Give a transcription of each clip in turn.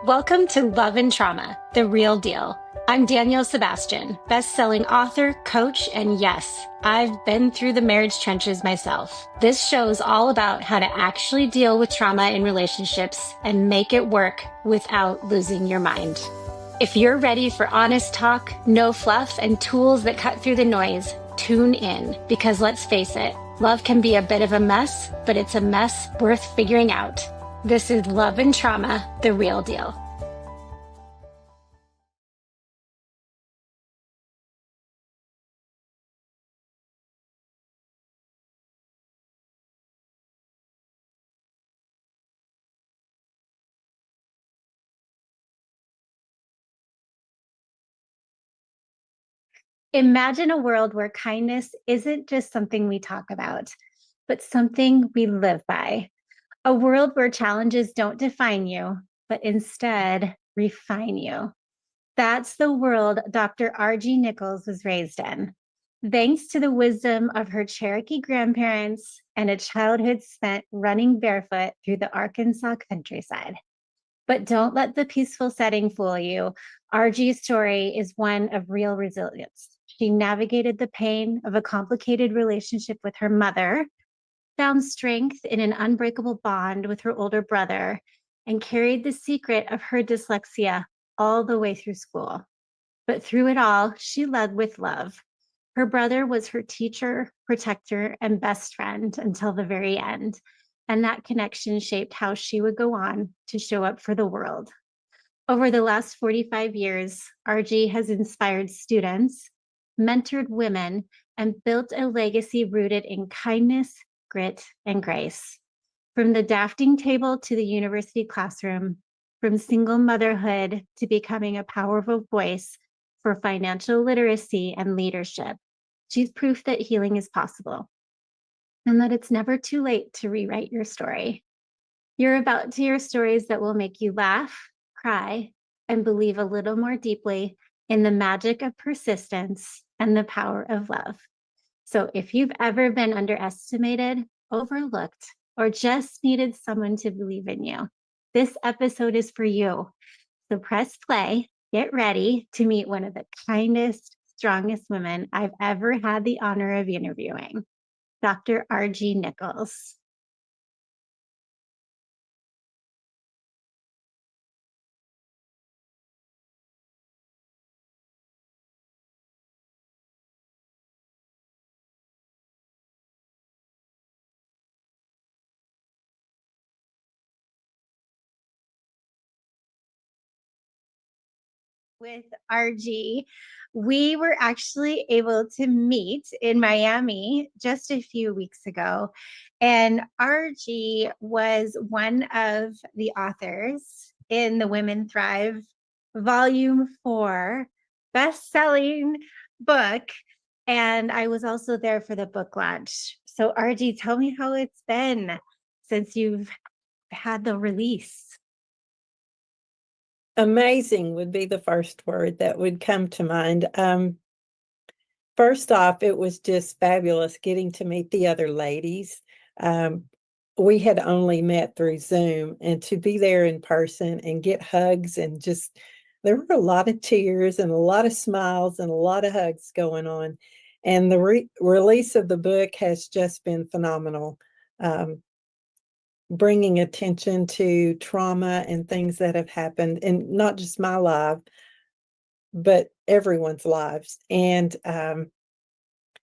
Welcome to Love and Trauma, the real deal. I'm Danielle Sebastian, best-selling author, coach, and yes, I've been through the marriage trenches myself. This show is all about how to actually deal with trauma in relationships and make it work without losing your mind. If you're ready for honest talk, no fluff, and tools that cut through the noise, tune in because let's face it, love can be a bit of a mess, but it's a mess worth figuring out. This is Love and Trauma, the real deal. Imagine a world where kindness isn't just something we talk about, but something we live by. A world where challenges don't define you, but instead refine you. That's the world Dr. R.G. Nichols was raised in. Thanks to the wisdom of her Cherokee grandparents and a childhood spent running barefoot through the Arkansas countryside. But don't let the peaceful setting fool you. RG's story is one of real resilience. She navigated the pain of a complicated relationship with her mother, found strength in an unbreakable bond with her older brother, and carried the secret of her dyslexia all the way through school. But through it all, she led with love. Her brother was her teacher, protector, and best friend until the very end. And that connection shaped how she would go on to show up for the world. Over the last 45 years, RG has inspired students, mentored women, and built a legacy rooted in kindness, grit, and grace. From the drafting table to the university classroom, from single motherhood to becoming a powerful voice for financial literacy and leadership, she's proof that healing is possible and that it's never too late to rewrite your story. You're about to hear stories that will make you laugh, cry, and believe a little more deeply in the magic of persistence and the power of love. So if you've ever been underestimated, overlooked, or just needed someone to believe in you, this episode is for you. So press play, get ready to meet one of the kindest, strongest women I've ever had the honor of interviewing, Dr. R.G. Nichols. With RG, we were actually able to meet in Miami just a few weeks ago. And RG was one of the authors in the Women Thrive Volume 4 best-selling book. And I was also there for the book launch. So, RG, tell me how it's been since you've had the release. Amazing would be the first word that would come to mind. First off, it was just fabulous getting to meet the other ladies. We had only met through Zoom, and to be there in person and get hugs and just, there were a lot of tears and a lot of smiles and a lot of hugs going on. And the release of the book has just been phenomenal. Bringing attention to trauma and things that have happened in not just my life, but everyone's lives. And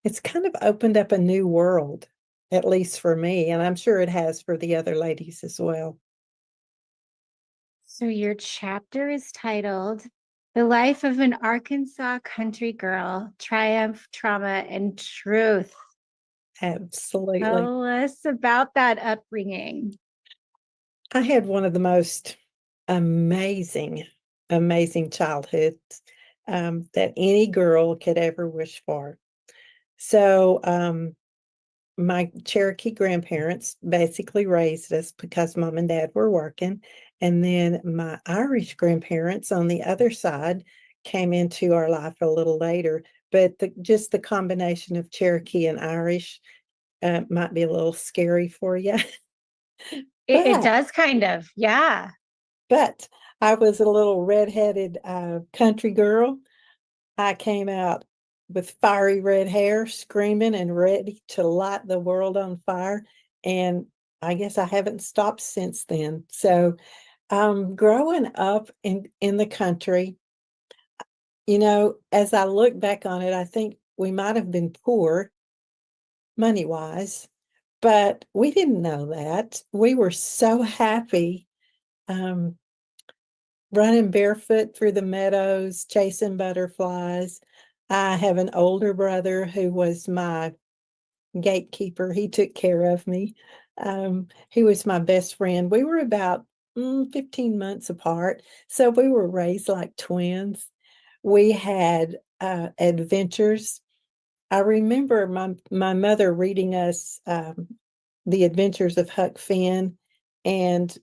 it's kind of opened up a new world, at least for me. And I'm sure it has for the other ladies as well. So your chapter is titled The Life of an Arkansas Country Girl, Triumph, Trauma, and Truth. Absolutely. Tell us about that upbringing. I had one of the most amazing, amazing childhoods that any girl could ever wish for. So my Cherokee grandparents basically raised us because mom and dad were working. And then my Irish grandparents on the other side came into our life a little later. But just the combination of Cherokee and Irish might be a little scary for you. It does kind of, yeah. But I was a little redheaded country girl. I came out with fiery red hair, screaming and ready to light the world on fire. And I guess I haven't stopped since then. So, growing up in the country, as I look back on it, I think we might have been poor money wise, but we didn't know that. We were so happy um, running barefoot through the meadows, chasing butterflies. I have an older brother who was my gatekeeper. He took care of me. He was my best friend. We were about 15 months apart, so we were raised like twins. We had adventures. I remember my mother reading us The Adventures of Huck Finn, and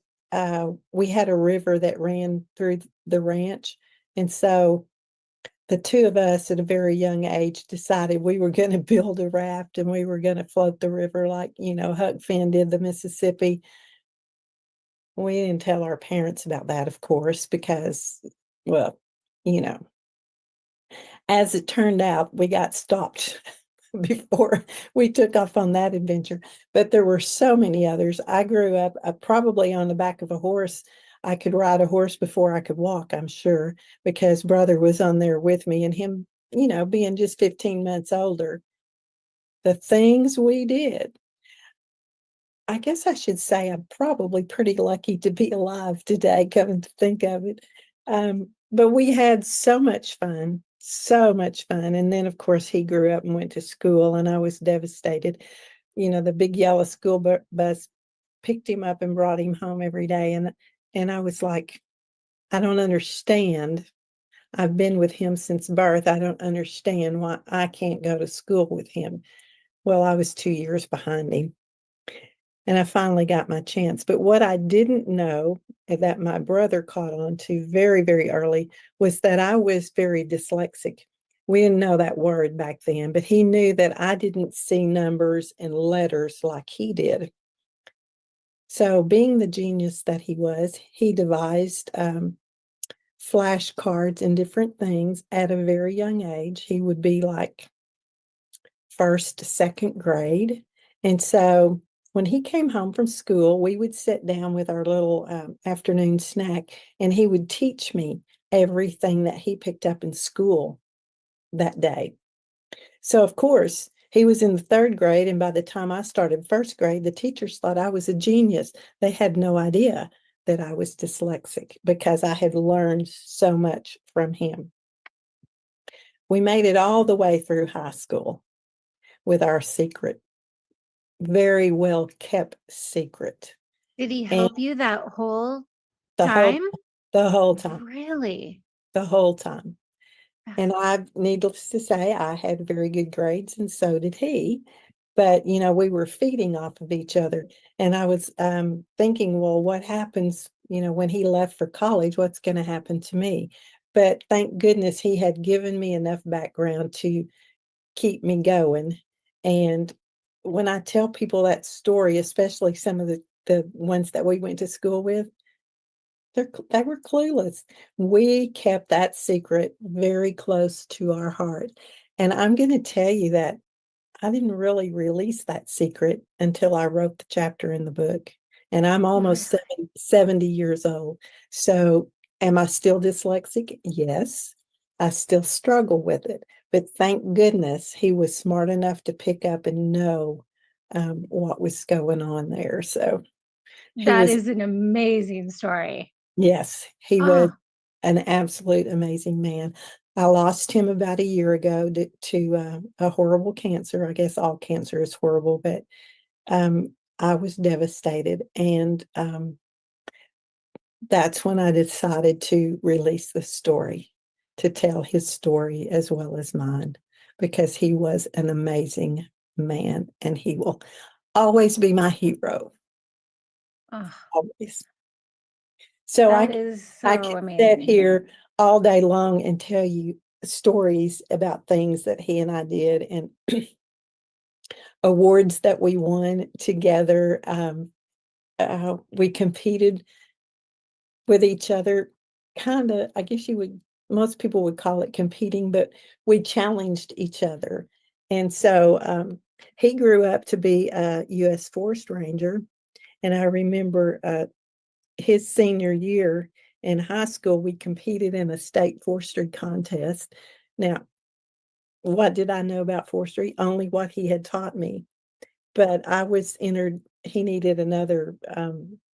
we had a river that ran through the ranch. And so the two of us at a very young age decided we were going to build a raft and we were going to float the river like, Huck Finn did the Mississippi. We didn't tell our parents about that, of course, because, well, you know, as it turned out, we got stopped before we took off on that adventure. But there were so many others. I grew up probably on the back of a horse. I could ride a horse before I could walk, I'm sure, because brother was on there with me and him, being just 15 months older. The things we did. I guess I should say I'm probably pretty lucky to be alive today, coming to think of it. But we had so much fun, so much fun. And then, of course, he grew up and went to school, and I was devastated. The big yellow school bus picked him up and brought him home every day. And I was like, I don't understand. I've been with him since birth. I don't understand why I can't go to school with him. Well, I was 2 years behind him. And I finally got my chance. But what I didn't know that my brother caught on to very, very early was that I was very dyslexic. We didn't know that word back then, but he knew that I didn't see numbers and letters like he did. So, being the genius that he was, he devised flashcards and different things at a very young age. He would be like first, second grade. And so when he came home from school, we would sit down with our little afternoon snack, and he would teach me everything that he picked up in school that day. So, of course, he was in the third grade. And by the time I started first grade, the teachers thought I was a genius. They had no idea that I was dyslexic because I had learned so much from him. We made it all the way through high school with our secret, very well kept secret. Did he And help you that whole the whole time? the whole time, Really? the whole time. Ah, And needless to say, I had very good grades and so did he. But, we were feeding off of each other. And I was thinking, well, what happens, when he left for college, what's going to happen to me? But thank goodness he had given me enough background to keep me going. And when I tell people that story, especially some of the ones that we went to school with, they were clueless. We kept that secret very close to our heart. And I'm going to tell you that I didn't really release that secret until I wrote the chapter in the book. And I'm really? almost 70 years old. So, am I still dyslexic? Yes. I still struggle with it. But thank goodness he was smart enough to pick up and know what was going on there. So, he That was, is an amazing story. yes, he was Oh, an absolute amazing man. I lost him about a year ago to a horrible cancer. I guess all cancer is horrible, but I was devastated. And that's when I decided to release the story, to tell his story as well as mine, because he was an amazing man and he will always be my hero, oh, always. So that is I so can sit amazing. here all day long and tell you stories about things that he and I did and awards that we won together. We competed with each other kinda, I guess you would most people would call it competing, but we challenged each other. And so, he grew up to be a US Forest Ranger, and I remember, his senior year in high school, we competed in a state forestry contest. Now, what did I know about forestry? Only what he had taught me, but I was entered he needed another,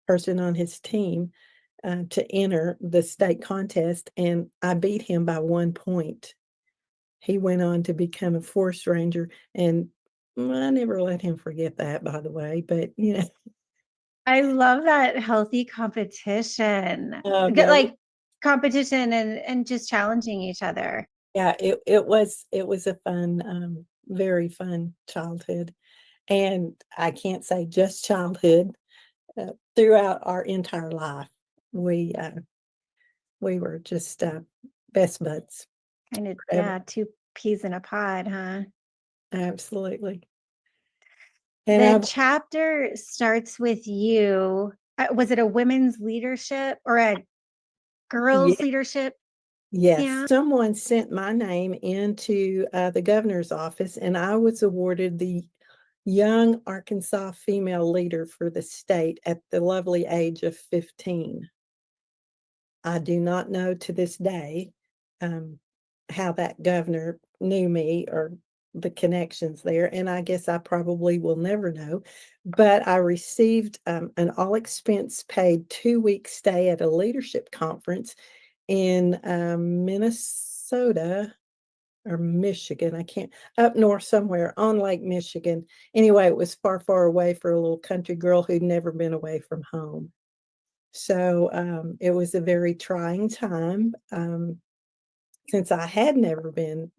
person on his team, to enter the state contest, and I beat him by 1 point. He went on to become a forest ranger, and I never let him forget that, by the way, but, I love that healthy competition. Get yeah, like competition and just challenging each other. yeah, it was a fun, very fun childhood, and I can't say just childhood, throughout our entire life, we, uh, we were just, best buds Kind of, forever. yeah, two peas in a pod, huh? Absolutely, and The I chapter starts with you. Was it a women's leadership or a yeah, girls' leadership yes, camp? someone sent my name into, the governor's office, and I was awarded the Young Arkansas Female Leader for the state at the lovely age of 15. I do not know to this day, um, how that governor knew me or the connections there, and I guess I probably will never know, but I received, an all expense paid 2-week stay at a leadership conference in, Minnesota or Michigan, I can't up north somewhere on Lake Michigan. Anyway, it was far, far away for a little country girl who'd never been away from home. So, it was a very trying time, since I had never been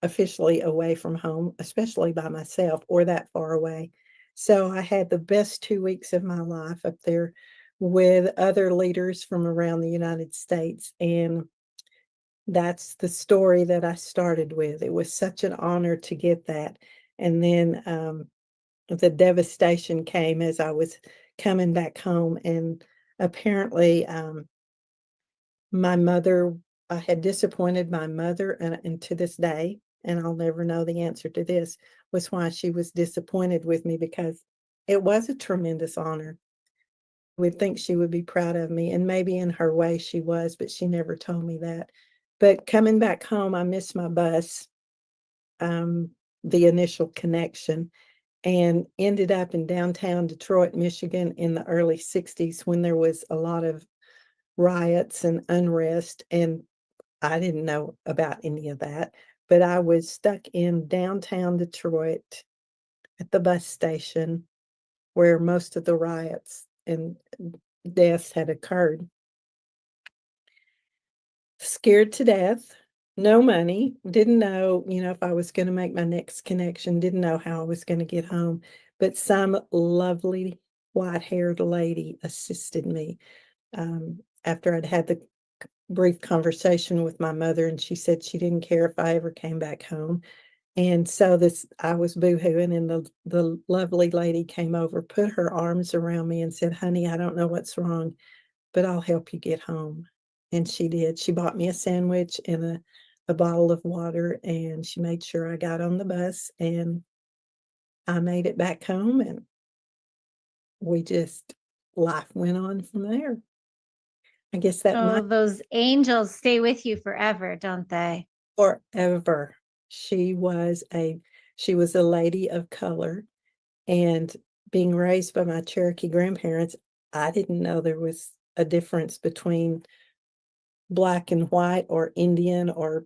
officially away from home, especially by myself or that far away. So I had the best 2 weeks of my life up there with other leaders from around the United States, and that's the story that I started with. It was such an honor to get that, and then, the devastation came as I was coming back home, and apparently, my mother I had disappointed my mother, and to this day, and I'll never know the answer to this, was why she was disappointed with me because it was a tremendous honor. Would think she would be proud of me, and maybe in her way she was, but she never told me that. But coming back home, I missed my bus, um, the initial connection, and ended up in downtown Detroit, Michigan in the early '60s when there was a lot of riots and unrest, and I didn't know about any of that, but I was stuck in downtown Detroit at the bus station where most of the riots and deaths had occurred. Scared to death, no money, didn't know, if I was gonna make my next connection, didn't know how I was gonna get home, but some lovely white-haired lady assisted me, after I'd had the brief conversation with my mother, and she said she didn't care if I ever came back home, and so this I was boohooing, and the lovely lady came over, put her arms around me and said, "Honey, I don't know what's wrong, but I'll help you get home." And she did. She bought me a sandwich and a bottle of water, and she made sure I got on the bus, and I made it back home, and we just life went on from there. I guess that might Oh, those angels stay with you forever, don't they? forever. She was a she was a lady of color, and being raised by my Cherokee grandparents, I didn't know there was a difference between black and white or Indian or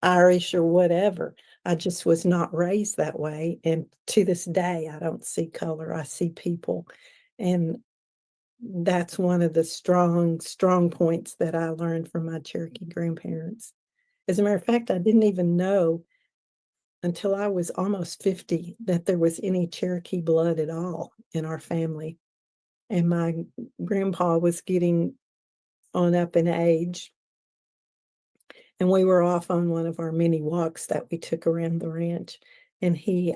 Irish or whatever. I just was not raised that way, and to this day, I don't see color, I see people, and that's one of the strong, strong points that I learned from my Cherokee grandparents. As a matter of fact, I didn't even know until I was almost 50 that there was any Cherokee blood at all in our family, and my grandpa was getting on up in age, and we were off on one of our many walks that we took around the ranch, and he,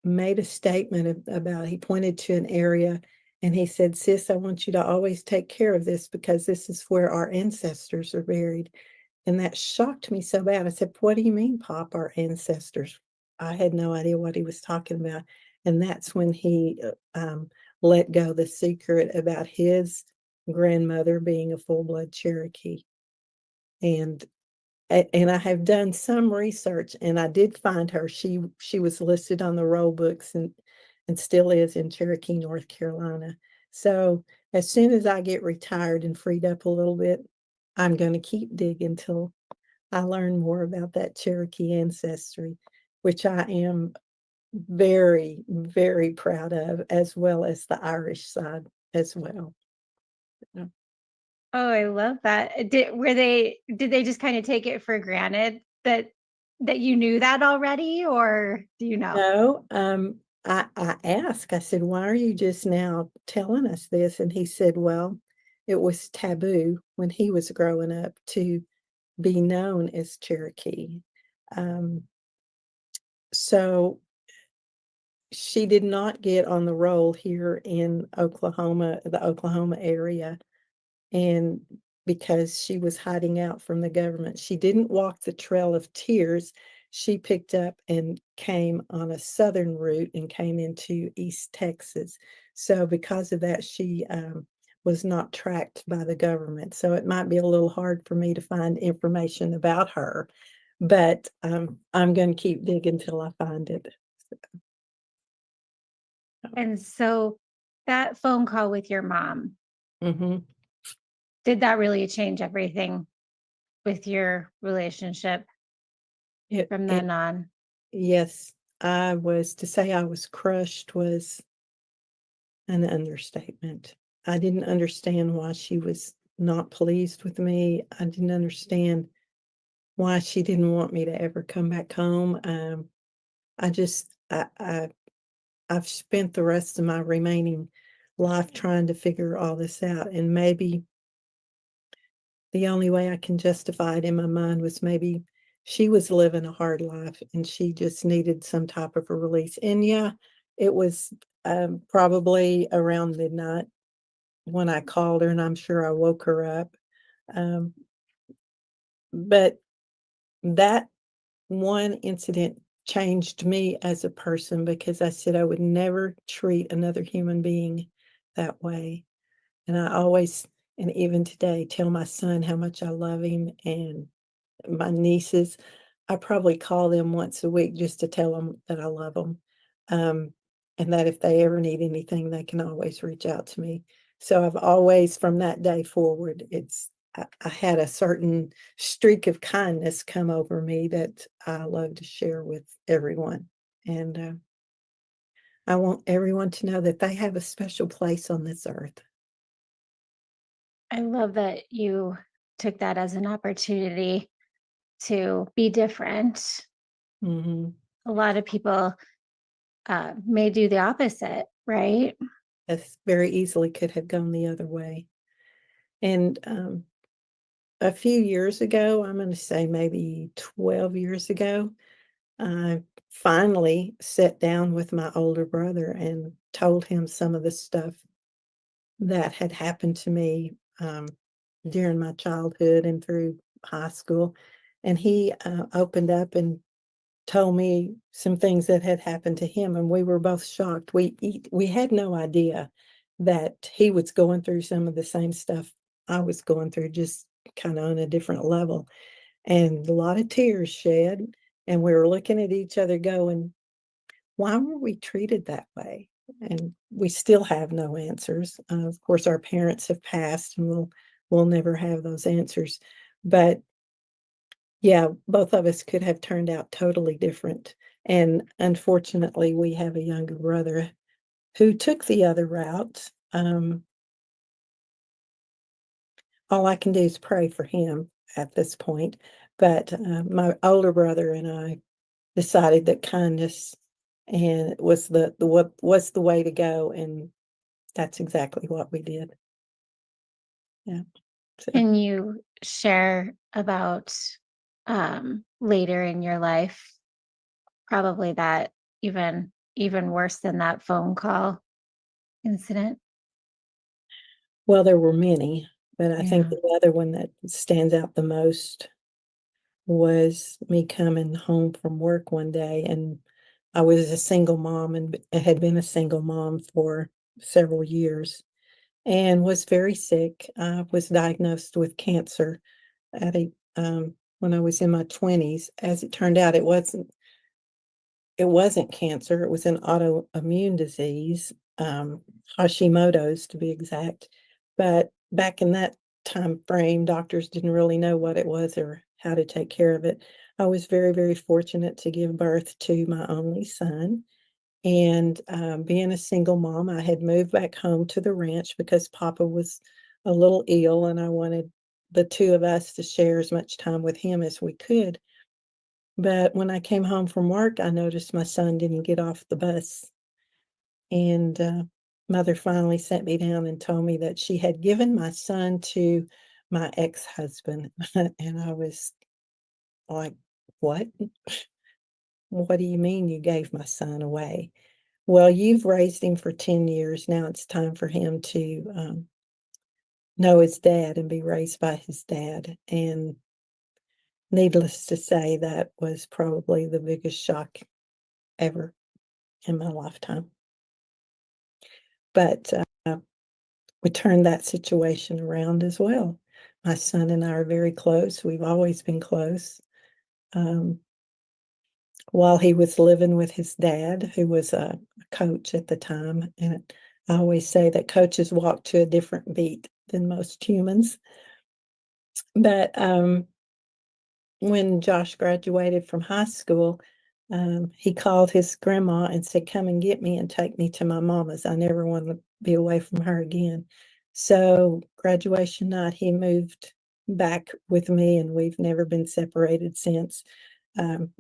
made a statement about he pointed to an area, And he said, "Sis, I want you to always take care of this because this is where our ancestors are buried." And that shocked me so bad. I said, "What do you mean, Pop, our ancestors?" I had no idea what he was talking about. And that's when he let go the secret about his grandmother being a full-blood Cherokee. And and I have done some research, and I did find her. She was listed on the roll books and still is in Cherokee, North Carolina. So as soon as I get retired and freed up a little bit, I'm going to keep digging till I learn more about that Cherokee ancestry, which I am very, very proud of, as well as the Irish side as well. Yeah. Oh, I love that. Did they just kinda take it for granted that you knew that already, or do you know? No, I asked, I said, "Why are you just now telling us this?" And he said, "Well, it was taboo when he was growing up to be known as Cherokee." Um, so she did not get on the roll here in Oklahoma, the Oklahoma area. And because she was hiding out from the government, she didn't walk the Trail of Tears. She picked up and came on a southern route and came into East Texas. So because of that, she was not tracked by the government. So it might be a little hard for me to find information about her, but I'm going to keep digging till I find it. And so that phone call with your mom, Mhm. did that really change everything with your relationship from It then on? yes, I was to say I was crushed was an understatement. I didn't understand why she was not pleased with me. I didn't understand why she didn't want me to ever come back home. I just I've spent the rest of my remaining life trying to figure all this out, and maybe the only way I can justify it in my mind was maybe she was living a hard life and she just needed some type of a release. And yeah, it was probably around midnight when I called her, and I'm sure I woke her up. Um, but that one incident changed me as a person because I said I would never treat another human being that way. And I always, and even today, tell my son how much I love him, and my nieces, I probably call them once a week just to tell them that I love them, and that if they ever need anything, they can always reach out to me. So I've always, from that day forward, I had a certain streak of kindness come over me that I love to share with everyone, and, I want everyone to know that they have a special place on this earth. I love that you took that as an opportunity to be different. Mhm. A lot of people may do the opposite, right? This very easily could have gone the other way, and, a few years ago, I'm gonna say maybe 12 years ago, I finally sat down with my older brother and told him some of the stuff that had happened to me, during my childhood and through high school, and he, opened up and told me some things that had happened to him, and we were both shocked. We had no idea that he was going through some of the same stuff I was going through, just kinda on a different level, and a lot of tears shed, and we were looking at each other going, "Why were we treated that way?" And we still have no answers. Of course, our parents have passed, and we'll never have those answers, but yeah, both of us could have turned out totally different, and unfortunately, we have a younger brother who took the other route. All I can do is pray for him at this point, but, my older brother and I decided that kindness and was the what was the way to go, and that's exactly what we did. Yeah, so Can you share about later in your life, probably that even worse than that phone call incident? Well, there were many, but I think Yeah. the other one that stands out the most was me coming home from work one day, and I was a single mom and had been a single mom for several years and was very sick. I was diagnosed with cancer at a when I was in my 20s. As it turned out, it wasn't cancer, it was an autoimmune disease, Hashimoto's to be exact. But back in that time frame, doctors didn't really know what it was or how to take care of it. I was very, very fortunate to give birth to my only son. And being a single mom, I had moved back home to the ranch because Papa was a little ill, and I wanted the two of us to share as much time with him as we could. But when I came home from work, I noticed my son didn't get off the bus, and, mother finally sat me down and told me that she had given my son to my ex-husband, and I was like, "What? What do you mean you gave my son away?" "Well, you've raised him for 10 years, now it's time for him to, know his dad and be raised by his dad," and needless to say, that was probably the biggest shock ever in my lifetime. But, we turned that situation around as well. My son and I are very close, we've always been close. Um, while he was living with his dad, who was a coach at the time, and I always say that coaches walk to a different beat than most humans. But, when Josh graduated from high school, he called his grandma and said, "Come and get me and take me to my mama's. I never want to be away from her again." So, graduation night, he moved back with me, and we've never been separated since. Um,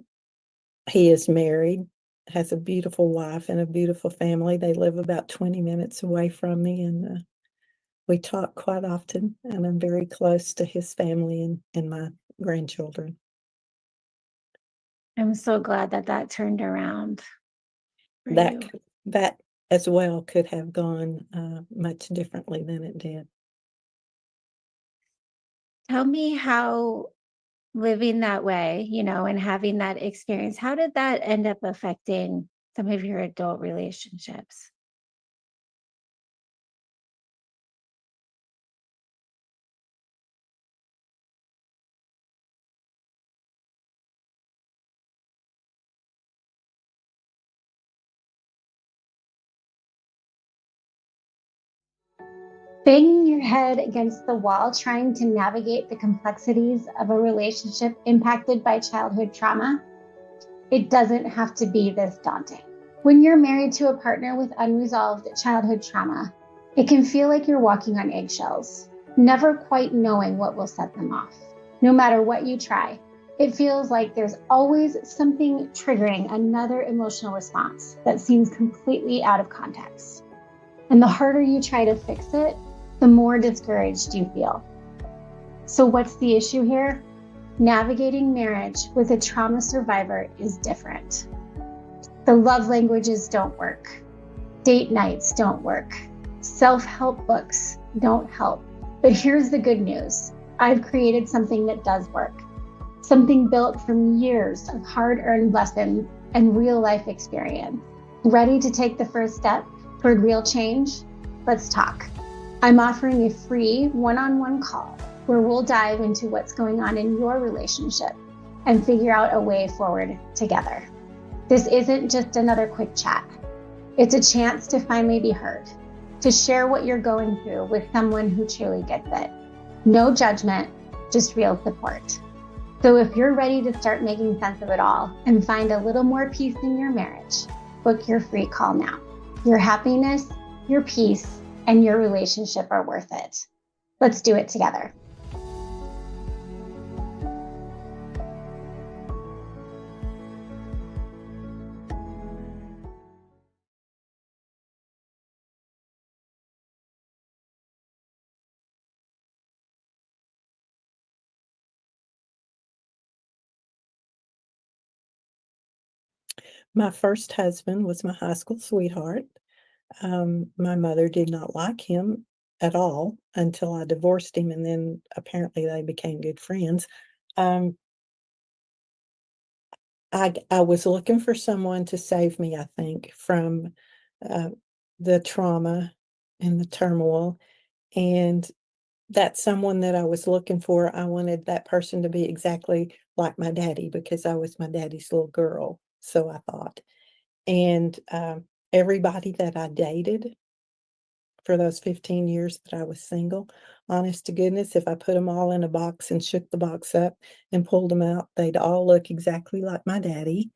he is married, has a beautiful wife and a beautiful family. They live about 20 minutes away from me, and we talk quite often, and I'm very close to his family and my grandchildren. I'm so glad that that turned around for That you. c that as well could have gone, much differently than it did. Tell me how living that way, and having that experience, how did that end up affecting some of your adult relationships? Banging your head against the wall trying to navigate the complexities of a relationship impacted by childhood trauma, it doesn't have to be this daunting. When you're married to a partner with unresolved childhood trauma, it can feel like you're walking on eggshells, never quite knowing what will set them off. No matter what you try, it feels like there's always something triggering another emotional response that seems completely out of context. And the harder you try to fix it, the more discouraged you feel. So, what's the issue here? Navigating marriage with a trauma survivor is different. The love languages don't work. Date nights don't work. Self-help books don't help. But here's the good news. I've created something that does work. Something built from years of hard-earned lessons and real-life experience. Ready to take the first step toward real change? Let's talk. I'm offering a free one-on-one call where we'll dive into what's going on in your relationship and figure out a way forward together. This isn't just another quick chat. It's a chance to finally be heard, to share what you're going through with someone who truly gets it. No judgment, just real support. So if you're ready to start making sense of it all and find a little more peace in your marriage, book your free call now. Your happiness, your peace, and your relationship are worth it. Let's do it together. My first husband was my high school sweetheart. My mother did not like him. at all until I divorced him, and then apparently they became good friends. Um, I was looking for someone to save me, I think, from, uh, the trauma and the turmoil, and that someone that I was looking for, I wanted that person to be exactly like my daddy because I was my daddy's little girl, so I thought. And, everybody that I dated for those 15 years that I was single, honest to goodness, if I put them all in a box and shook the box up and pulled them out, they'd all look exactly like my daddy.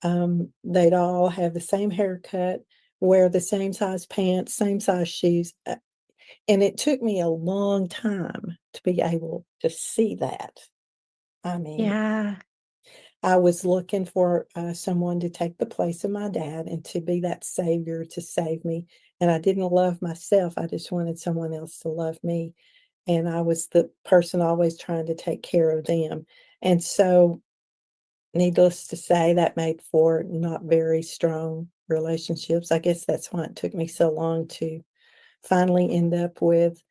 They'd all have the same haircut, wear the same size pants, same size shoes, and it took me a long time to be able to see that. I mean, Yeah. I was looking for, someone to take the place of my dad and to be that savior to save me, and I didn't love myself, I just wanted someone else to love me, and I was the person always trying to take care of them, and so, needless to say, that made for not very strong relationships. I guess that's why it took me so long to finally end up with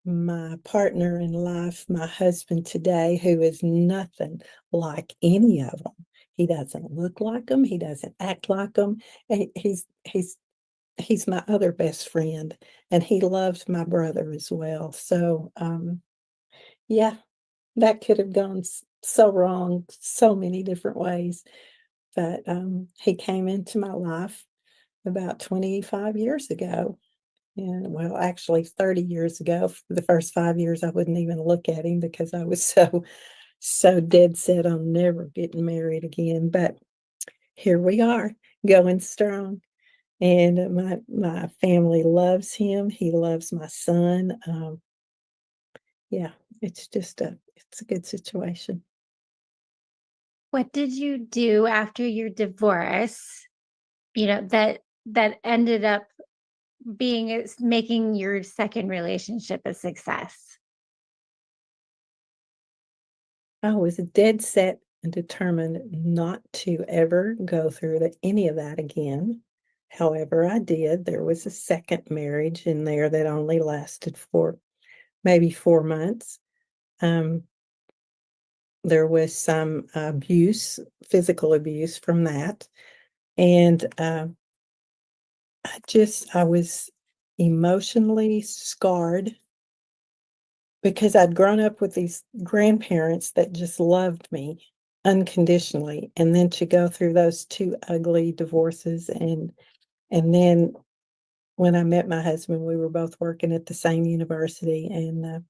my partner in life, my husband today, who is nothing like any of them. He doesn't look like them. He doesn't act like them. He's my other best friend, and he loves my brother as well. So, yeah, that could have gone so wrong so many different ways. But, he came into my life about 25 years ago. And well, actually 30 years ago, for the first 5 years, I wouldn't even look at him because I was so dead set on never getting married again, but here we are, going strong, and my family loves him, he loves my son, yeah, it's a good situation. What did you do after your divorce, that ended up making your second relationship a success? I was dead set and determined not to ever go through any of that again. However, I did. There was a second marriage in there that only lasted for maybe 4 months. Um, there was some abuse, physical abuse from that, and, I was emotionally scarred because I'd grown up with these grandparents that just loved me unconditionally, and then to go through those 2 ugly divorces, and then when I met my husband, we were both working at the same university, and,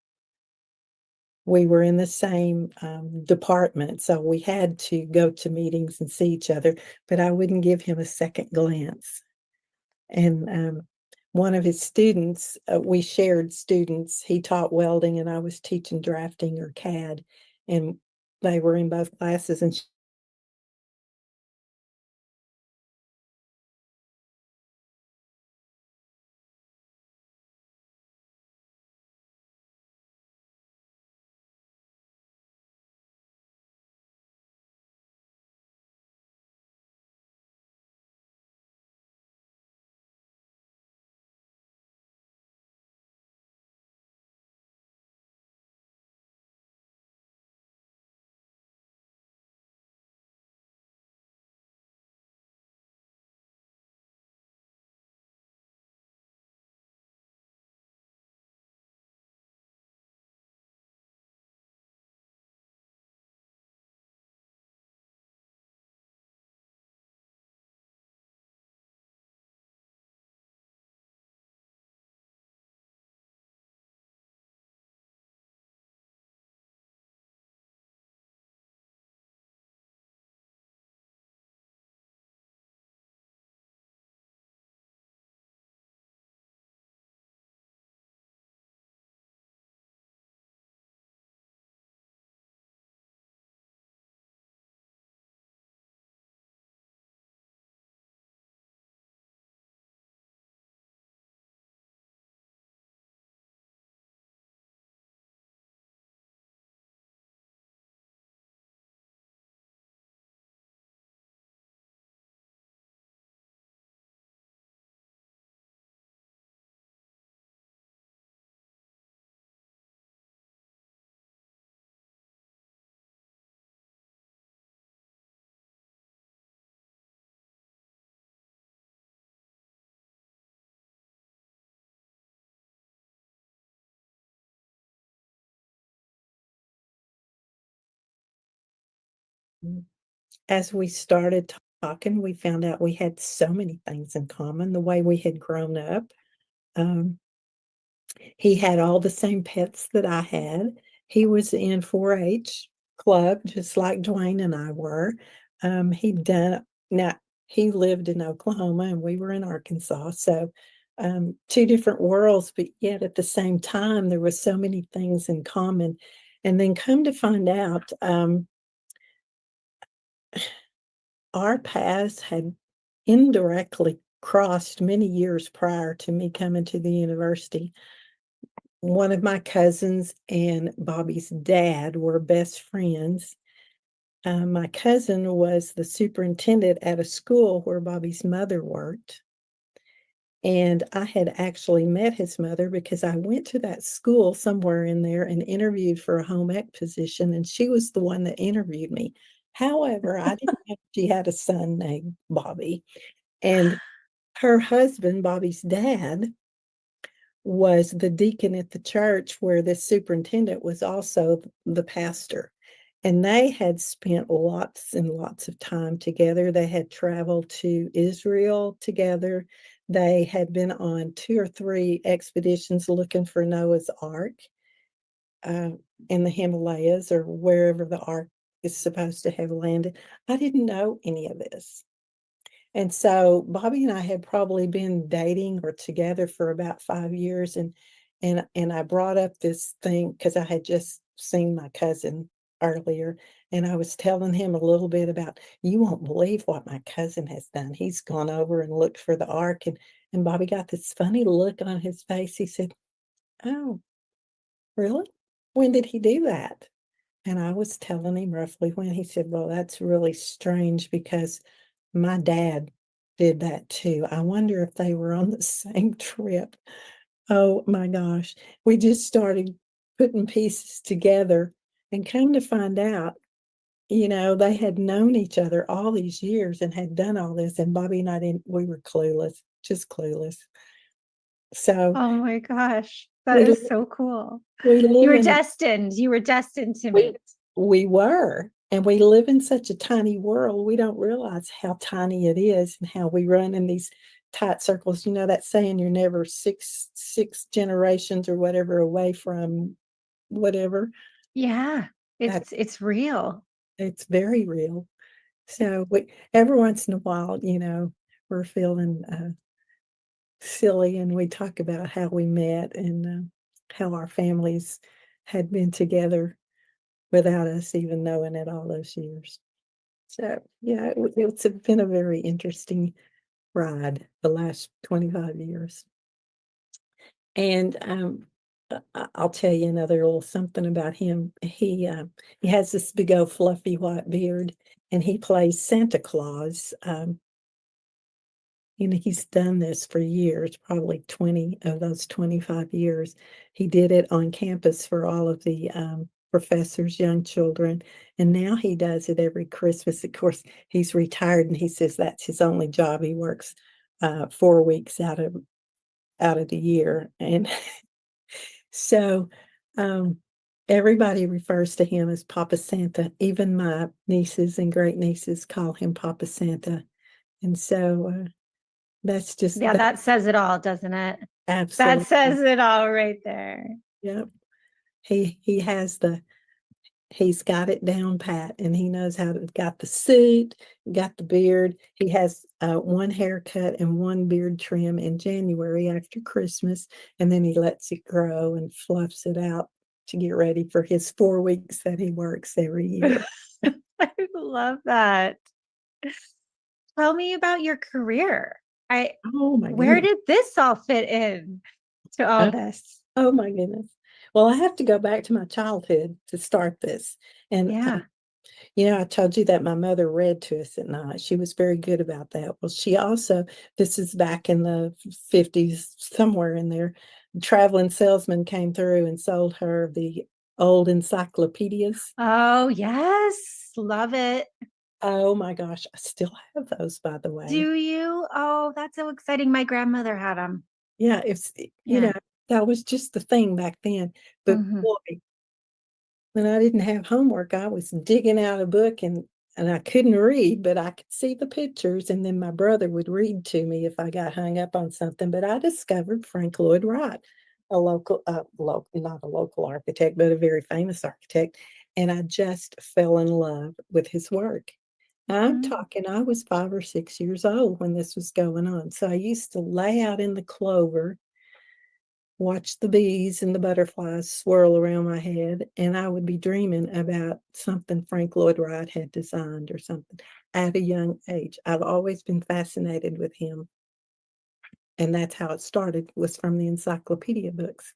we were in the same, department, so we had to go to meetings and see each other, but I wouldn't give him a second glance. And, one of his students, we shared students. He taught welding and I was teaching drafting or CAD, and they were in both classes, and Mm. As we started talking, we found out we had so many things in common, the way we had grown up. Um, he had all the same pets that I had. He was in 4-H club, just like Dwayne and I were. He'd done now he lived in Oklahoma and we were in Arkansas, so, 2 different worlds, but yet at the same time, there was so many things in common. And then come to find out, our paths had indirectly crossed many years prior to me coming to the university. One of my cousins and Bobby's dad were best friends. My cousin was the superintendent at a school where Bobby's mother worked. And I had actually met his mother because I went to that school somewhere in there and interviewed for a home ec position, and she was the one that interviewed me. However, I didn't know she had a son named Bobby. And her husband, Bobby's dad, was the deacon at the church where this superintendent was also the pastor. And they had spent lots and lots of time together. They had traveled to Israel together. They had been on 2 or 3 expeditions looking for Noah's Ark uh, in the Himalayas or wherever the Ark is supposed to have landed. I didn't know any of this. And so Bobby and I had probably been dating or together for about 5 years, and I brought up this thing because I had just seen my cousin earlier, and I was telling him a little bit about, "You won't believe what my cousin has done. He's gone over and looked for the ark," and Bobby got this funny look on his face. He said, "Oh, really? When did he do that?" And I was telling him roughly when. He said, "Well, that's really strange because my dad did that too. I wonder if they were on the same trip." Oh my gosh. We just started putting pieces together and came to find out, they had known each other all these years and had done all this. And Bobby and I didn't, we were clueless, just clueless. So Oh my gosh, that we, is li- so cool. we You live were in a destined. You were destined to We meet. we were, and we live in such a tiny world, we don't realize how tiny it is and how we run in these tight circles. You know that saying, "You're never six generations or whatever away from whatever." Yeah, That it's real. it's very real. So we every once in a while, we're feeling silly, and we talk about how we met and how our families had been together without us even knowing it all those years. So, yeah, it's been a very interesting ride the last 25 years. And I'll tell you another little something about him. He has this big old fluffy white beard, and he plays Santa Claus. He's done this for years, probably 20 of those 25 years. He did it on campus for all of the professors, young children, and now he does it every Christmas. Of course, he's retired, and he says that's his only job. He works 4 weeks out of the year, and so um, everybody refers to him as Papa Santa. Even my nieces and great nieces call him Papa Santa, and so that's just Yeah, that. that says it all, doesn't it? That Absolutely. says it all right there. Yep. He has he's got it down pat, and he knows how to got the suit, got the beard. He has one haircut and one beard trim in January after Christmas, and then he lets it grow and fluffs it out to get ready for his 4 weeks that he works every year. I love that. Tell me about your career. I Oh my Where goodness. did this all fit in to all Uh, this? oh my goodness. Well, I have to go back to my childhood to start this. And Yeah. I told you that my mother read to us at night. She was very good about that. Well, she also, this is back in the 50s, somewhere in there, traveling salesman came through and sold her the old encyclopedias. Oh, yes. Love it. Oh my gosh, I still have those, by the way. Do you? Oh, that's so exciting. My grandmother had them. Yeah, Yeah. that was just the thing back then. But Hmm. boy, when I didn't have homework, I was digging out a book and and I couldn't read, but I could see the pictures, and then my brother would read to me if I got hung up on something. But I discovered Frank Lloyd Wright, not a local architect, but a very famous architect, and I just fell in love with his work. I'm Mhm. talking, I was 5 or 6 years old when this was going on. So I used to lay out in the clover, watch the bees and the butterflies swirl around my head, and I would be dreaming about something Frank Lloyd Wright had designed or something at a young age. I've always been fascinated with him, and that's how it started, was from the encyclopedia books.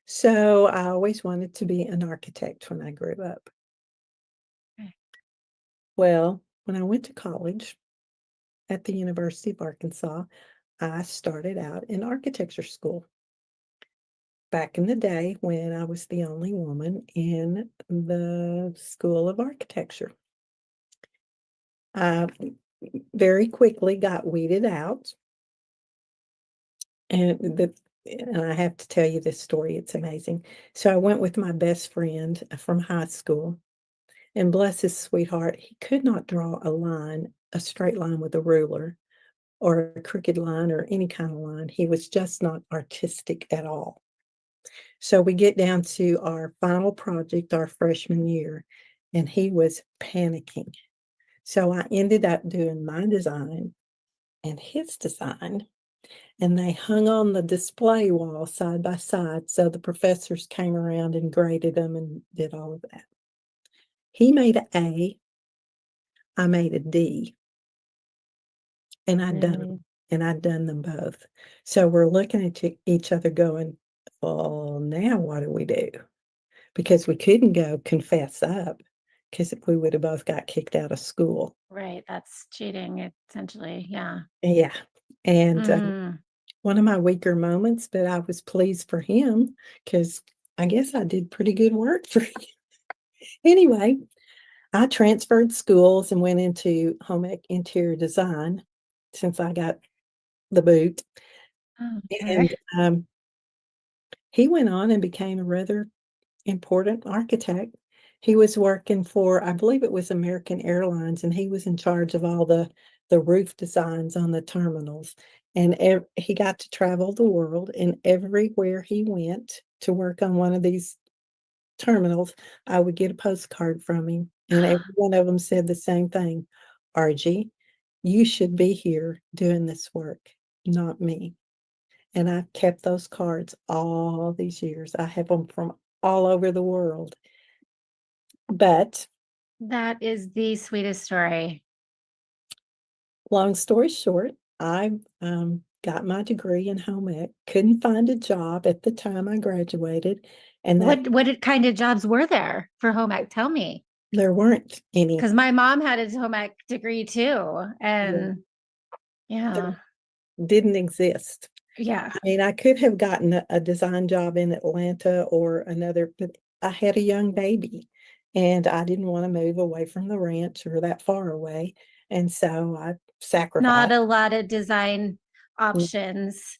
So I always wanted to be an architect when I grew up. Okay. Well, when I went to college at the University of Arkansas, I started out in architecture school back in the day when I was the only woman in the School of Architecture. I very quickly got weeded out, and I have to tell you this story, it's amazing. So I went with my best friend from high school, and bless his sweetheart, he could not draw a straight line with a ruler or a crooked line or any kind of line. He was just not artistic at all. So we get down to our final project, our freshman year, and he was panicking. So I ended up doing my design and his design, and they hung on the display wall side by side. So the professors came around and graded them and did all of that. He made an A, I made a D, and Really? I'd done them both. So we're looking at each other going, well, now what do we do? Because we couldn't go confess up because we would have both got kicked out of school. Right, that's cheating essentially, yeah. Yeah. And Mm. one of my weaker moments, but I was pleased for him because I guess I did pretty good work for him. Anyway, I transferred schools and went into home interior design since I got the boot. Oh, okay. And he went on and became a rather important architect. He was working for, I believe it was American Airlines, and he was in charge of all the roof designs on the terminals. And he got to travel the world, and everywhere he went to work on one of these terminals, I would get a postcard from him, and every one of them said the same thing. "RG, you should be here doing this work, not me." And I've kept those cards all these years. I have them from all over the world. But That is the sweetest story. long story short, I got my degree in home ec, couldn't find a job at the time I graduated, and that What kind of jobs were there for home ec? Tell me. there weren't any. Because my mom had a home ec degree too. Yeah, And there yeah, didn't exist. yeah. I mean, I could have gotten a design job in Atlanta or another, but I had a young baby and I didn't want to move away from the ranch or that far away. And so I Not sacrificed a lot of design options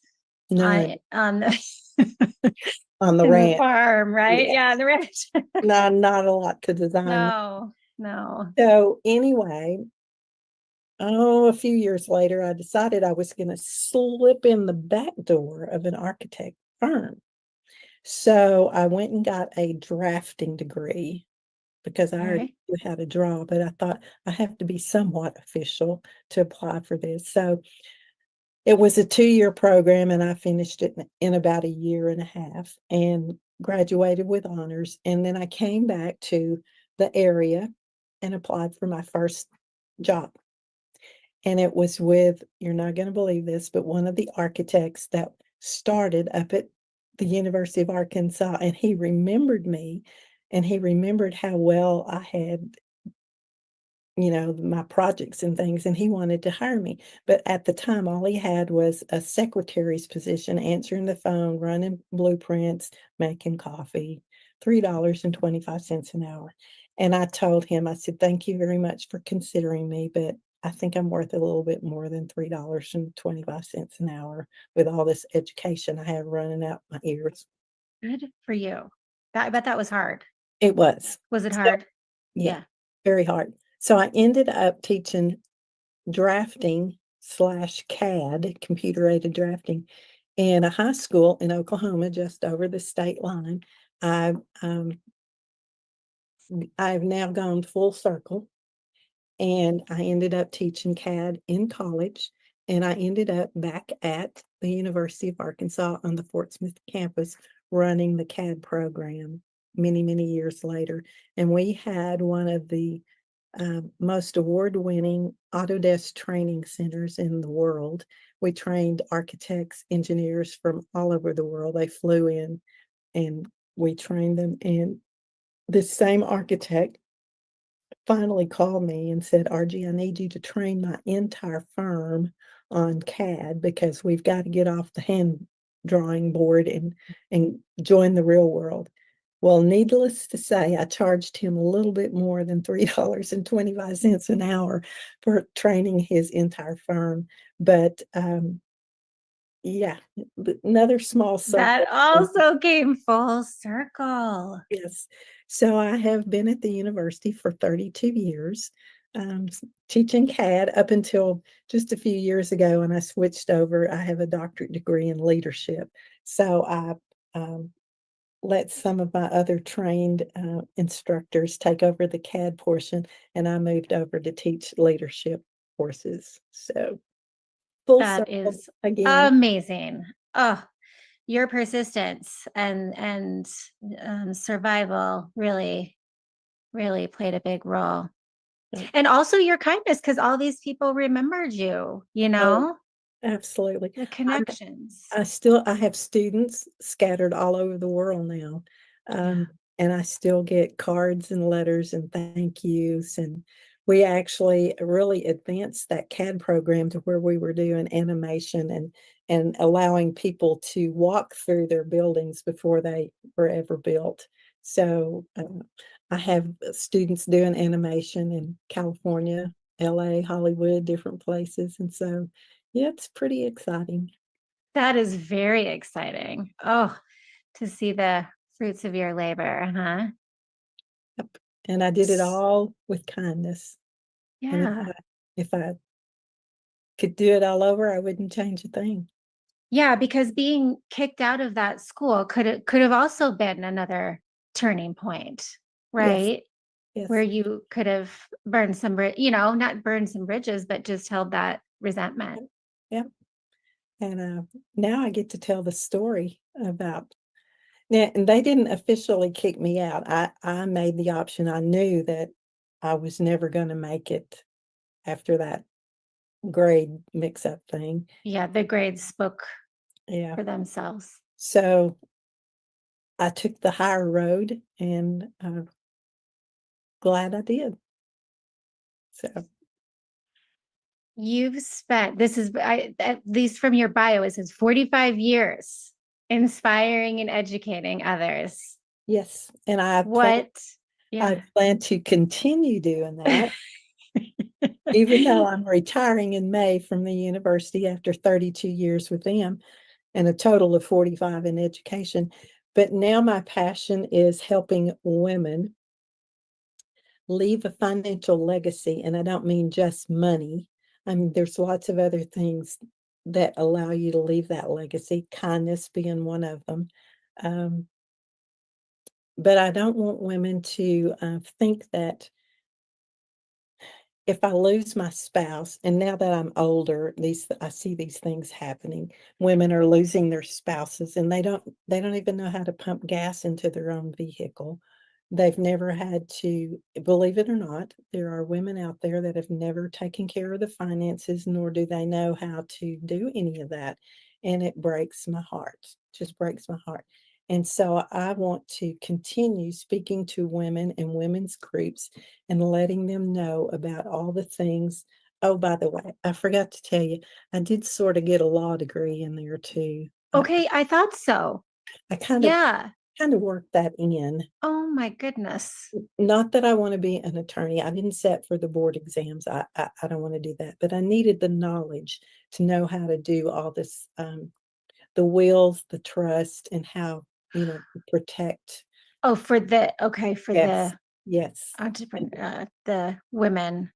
none on the on the in the ranch. farm, right? Yeah, Yeah, the ranch. not a lot to design. No, no. So anyway, a few years later, I decided I was going to slip in the back door of an architect firm. So I went and got a drafting degree because I already Okay. knew how to draw, but I thought I have to be somewhat official to apply for this. So it was a 2-year program, and I finished it in about a year and a half and graduated with honors. And then I came back to the area and applied for my first job. And it was with, you're not going to believe this, but one of the architects that started up at the University of Arkansas, and he remembered me, and he remembered how well I had, my projects and things, and he wanted to hire me. But at the time, all he had was a secretary's position, answering the phone, running blueprints, making coffee, $3.25 an hour. And I told him, I said, "Thank you very much for considering me, but I think I'm worth a little bit more than $3.25 an hour with all this education I have running out my ears." Good for you. I bet that was hard. It was. Was it So, hard? yeah, Yeah. very hard. So I ended up teaching drafting slash CAD, computer aided drafting, in a high school in Oklahoma, just over the state line. I, um, I've now gone full circle, and I ended up teaching CAD in college, and I ended up back at the University of Arkansas on the Fort Smith campus running the CAD program many, many years later. And we had one of the most award-winning Autodesk training centers in the world. We trained architects, engineers from all over the world. They flew in and we trained them. And this same architect finally called me and said, "RG, I need you to train my entire firm on CAD because we've got to get off the hand drawing board and join the real world." Well, needless to say, I charged him a little bit more than $3.25 an hour for training his entire firm. But yeah, another small That circle. also came full circle. Yes. So I have been at the university for 32 years, teaching CAD up until just a few years ago when I switched over. I have a doctorate degree in leadership. So I let some of my other trained instructors take over the CAD portion, and I moved over to teach leadership courses. So full That circle is again. amazing. Oh, your persistence and survival really played a big role. Uh, And also your kindness, because all these people remembered you, Oh, absolutely. the I connections. I have students scattered all over the world now. Yeah. And I still get cards and letters and thank yous. And we actually really advanced that CAD program to where we were doing animation and allowing people to walk through their buildings before they were ever built. So I have students doing animation in California, LA, Hollywood, different places. And so, yeah, it's pretty exciting. That is very exciting. Oh, to see the fruits of your labor, huh? Yep. And I did it all with kindness. And Yeah. if I could do it all over, I wouldn't change a thing. Yeah, because being kicked out of that school could have also been another turning point, Yes, right? Where yes. you could have burned some, not burned some bridges, but just held that resentment. Yep. Yep. And now I get to tell the story about now, and they didn't officially kick me out. I made the option. I knew that I was never going to make it after that grade mix up thing. Yeah, the grades spoke Yeah. for themselves. So I took the higher road and glad I did. So You've spent, at least from your bio, it says 45 years inspiring and educating others. yes, and What? I Yeah. plan to continue doing that, even though I'm retiring in May from the university after 32 years with them and a total of 45 in education. But now my passion is helping women leave a financial legacy. And I don't mean just money. I mean, there's lots of other things that allow you to leave that legacy, kindness being one of them. Um, but I don't want women to think that if I lose my spouse, and now that I'm older, I see these things happening. Women are losing their spouses and they don't even know how to pump gas into their own vehicle. They've never had to, believe it or not, there are women out there that have never taken care of the finances, nor do they know how to do any of that. And it breaks my heart, just breaks my heart. And so I want to continue speaking to women and women's groups and letting them know about all the things. Oh, by the way, I forgot to tell you, I did sort of get a law degree in there too. Okay, I thought so. I Yeah. kind of worked that in. Oh my goodness. Not that I want to be an attorney. I didn't set for the board exams. I don't want to do that. But I needed the knowledge to know how to do all this, the wills, the trust, and how, to protect. Oh, for the, okay, for Yes. Yes. Entrepreneur, the women.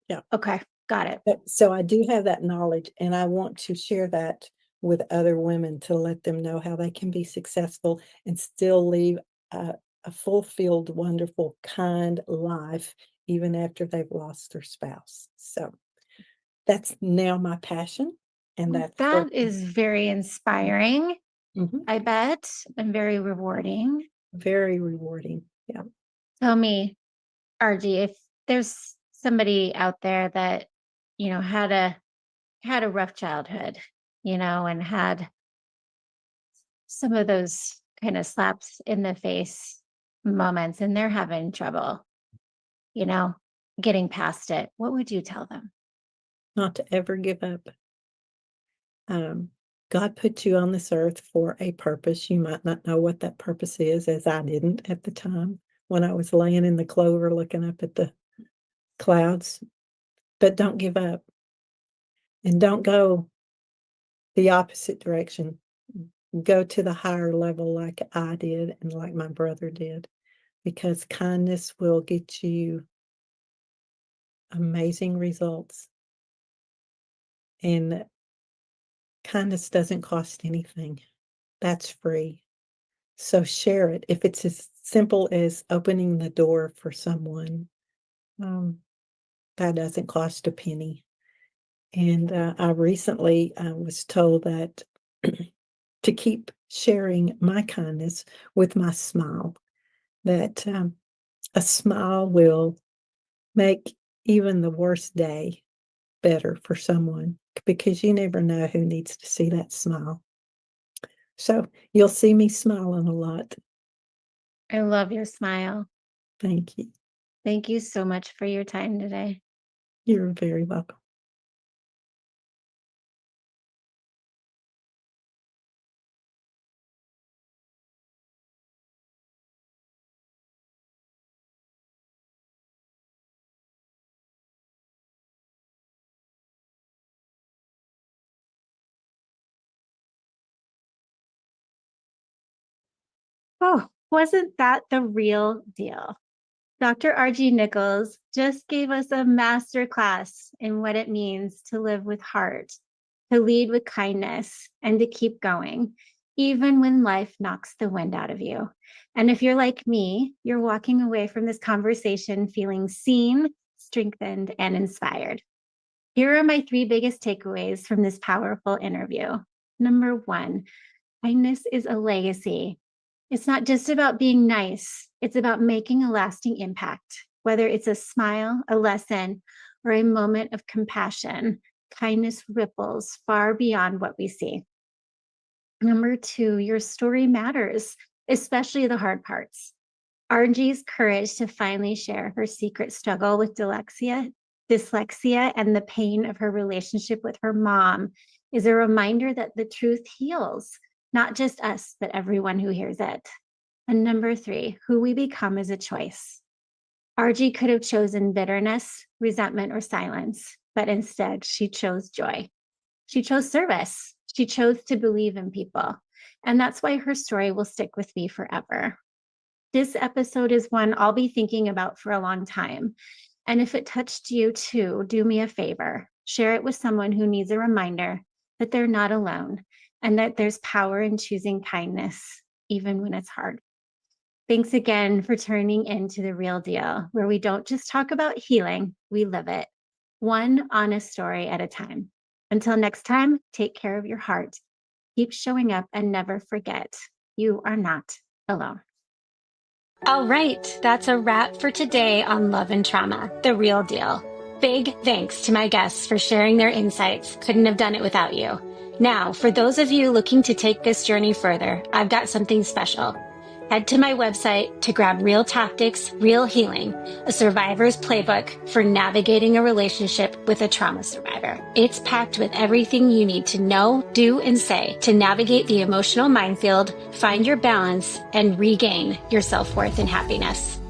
Yeah. Okay, got it. So I do have that knowledge, and I want to share that with other women to let them know how they can be successful and still leave a fulfilled, wonderful, kind life even after they've lost their spouse. So that's now my passion, and that's what. That is very inspiring, Mhm. I bet, and very rewarding. Very rewarding. Yeah. Tell me, RG, if there's somebody out there that, had a rough childhood, and had some of those kind of slaps in the face moments and they're having trouble, you know, getting past it, what would you tell them? Not to ever give up. Um, God put you on this earth for a purpose. You might not know what that purpose is, as I didn't at the time when I was laying in the clover looking up at the clouds. But don't give up and don't go the opposite direction. Go to the higher level like I did and like my brother did, because kindness will get you amazing results. And kindness doesn't cost anything. That's free. So share it. If it's as simple as opening the door for someone, um, that doesn't cost a penny. And I recently was told that to keep sharing my kindness with my smile, that a smile will make even the worst day better for someone, because you never know who needs to see that smile. So you'll see me smiling a lot. I love your smile. Thank you. Thank you so much for your time today. You're very welcome. Oh, wasn't that the real deal? Dr. RG Nichols just gave us a master class in what it means to live with heart, to lead with kindness, and to keep going, even when life knocks the wind out of you. And if you're like me, you're walking away from this conversation feeling seen, strengthened, and inspired. Here are my three biggest takeaways from this powerful interview. Number one, kindness is a legacy. It's not just about being nice, it's about making a lasting impact. Whether it's a smile, a lesson, or a moment of compassion, kindness ripples far beyond what we see. Number two, your story matters, especially the hard parts. RG's courage to finally share her secret struggle with dyslexia, and the pain of her relationship with her mom is a reminder that the truth heals, not just us, but everyone who hears it. And number three, who we become is a choice. RG could have chosen bitterness, resentment, or silence, but instead she chose joy. She chose service. She chose to believe in people. And that's why her story will stick with me forever. This episode is one I'll be thinking about for a long time. And if it touched you too, do me a favor. Share it with someone who needs a reminder that they're not alone and that there's power in choosing kindness, even when it's hard. Thanks again for turning into The Real Deal, where we don't just talk about healing, we live it, one honest story at a time. Until next time, take care of your heart. Keep showing up and never forget, you are not alone. All right, that's a wrap for today on Love and Trauma, The Real Deal. Big thanks to my guests for sharing their insights. Couldn't have done it without you. Now, for those of you looking to take this journey further, I've got something special. Head to my website to grab Real Tactics, Real Healing, a survivor's playbook for navigating a relationship with a trauma survivor. It's packed with everything you need to know, do, and say to navigate the emotional minefield, find your balance, and regain your self-worth and happiness.